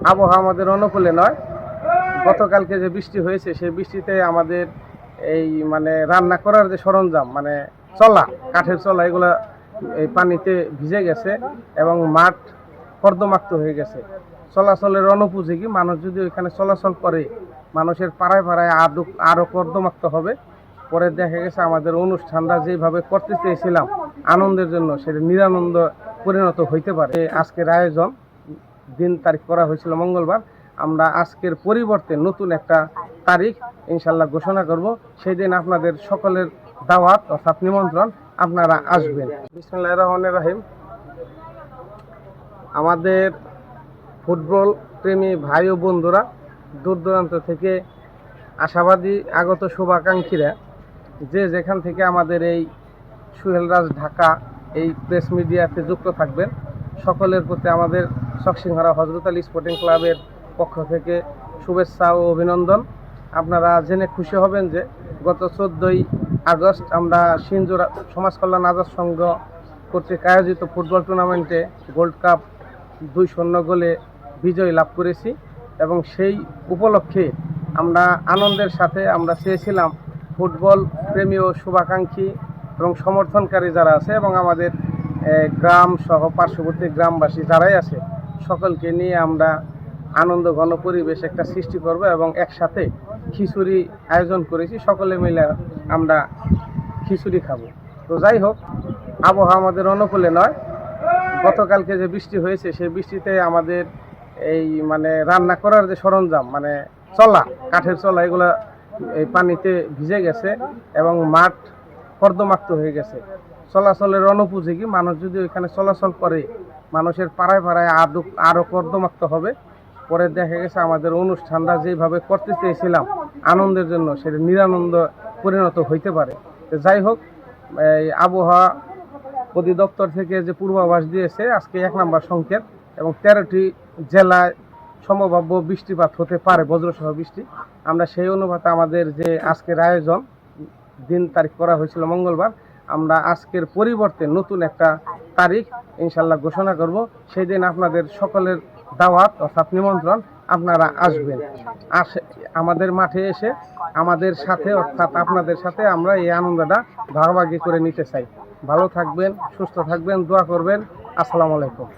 আবহাওয়া আমাদের অনুকূলে নয়। গতকালকে যে বৃষ্টি হয়েছে সেই বৃষ্টিতে আমাদের এই রান্না করার যে সরঞ্জাম চলা, কাঠের চলা, এগুলা এই পানিতে ভিজে গেছে এবং মাঠ কর্দমাক্ত হয়ে গেছে। চলাচলের অনুপযোগী। মানুষ যদি ওইখানে চলাচল করে, মানুষের পাড়ায় পাড়ায় আরো কর্দমাক্ত হবে। পরে দেখা গেছে আমাদের অনুষ্ঠানটা যেভাবে করতে চেয়েছিলাম আনন্দের জন্য, সেটা নিরানন্দ পরিণত হইতে পারে। আজকের আয়োজন দিন তারিখ করা হয়েছিল মঙ্গলবার। আমরা আজকের পরিবর্তে নতুন একটা তারিখ ইনশাল্লাহ ঘোষণা করব। সেই দিন আপনাদের সকলের দাওয়াত অর্থাৎ নিমন্ত্রণ, আপনারা আসবেন। বিসমিল্লাহির রহমানির রহিম। আমাদের ফুটবল প্রেমী ভাই ও বন্ধুরা, দূর দূরান্ত থেকে আশাবাদী আগত শুভাকাঙ্ক্ষীরা, যে যেখান থেকে আমাদের এই সুহেলরাজ ঢাকা এই প্রেস মিডিয়াতে যুক্ত থাকবেন, সকলের প্রতি আমাদের চকসিংহারা হযরত আলী স্পোর্টিং ক্লাবের পক্ষ থেকে শুভেচ্ছা ও অভিনন্দন। আপনারা জেনে খুশি হবেন যে গত 14ই আগস্ট আমরা সিনজোর সমাজ কল্যাণ আজাদ সংঘ কর্তৃক আয়োজিত ফুটবল টুর্নামেন্টে গোল্ড কাপ 2-0 গোলে বিজয় লাভ করেছি এবং সেই উপলক্ষে আমরা আনন্দের সাথে আমরা চেয়েছিলাম ফুটবল প্রেমী ও শুভাকাঙ্ক্ষী এবং সমর্থনকারী যারা আছে এবং আমাদের গ্রাম সহ পার্শ্ববর্তী গ্রামবাসী যারাই আছে, সকলকে নিয়ে আমরা আনন্দ ঘন পরিবেশ একটা সৃষ্টি করব এবং একসাথে খিচুড়ি আয়োজন করেছি। সকলে মিলে আমরা খিচুড়ি খাবো। তো যাই হোক, আবহাওয়া আমাদের অনুকূলে নয়। গতকালকে যে বৃষ্টি হয়েছে সেই বৃষ্টিতে আমাদের এই রান্না করার যে সরঞ্জাম চলা, কাঠের চলা, এগুলা এই পানিতে ভিজে গেছে এবং মাঠ কর্দমাক্ত হয়ে গেছে। চলাচলের অনুপযোগী। মানুষ যদি ওইখানে চলাচল করে, মানুষের পাড়ায় পাড়ায় আরো কর্দমাক্ত হবে। পরে দেখা গেছে আমাদের অনুষ্ঠানটা যেভাবে করতে চেয়েছিলাম আনন্দের জন্য, সেটা নিরানন্দ পরিণত হইতে পারে। যাই হোক, এই আবহাওয়া অধিদপ্তর থেকে যে পূর্বাভাস দিয়েছে, আজকে 1 নম্বর সংকেত এবং 13টি জেলায় সম্ভাব্য বৃষ্টিপাত হতে পারে, বজ্রসহ বৃষ্টি। আমরা সেই অনুপাতে আমাদের যে আজকের আয়োজন দিন তারিখ করা হয়েছিল মঙ্গলবার, আমরা আজকের পরিবর্তে নতুন একটা তারিখ ইনশাল্লাহ ঘোষণা করব। সেই দিন আপনাদের সকলের দাওয়াত অর্থাৎ নিমন্ত্রণ, আপনারা আসবেন। আমাদের মাঠে এসে আমাদের সাথে অর্থাৎ আপনাদের সাথে আমরা এই আনন্দটা ভাগাভাগি করে নিতে চাই। ভালো থাকবেন, সুস্থ থাকবেন, দোয়া করবেন। আসসালামু আলাইকুম।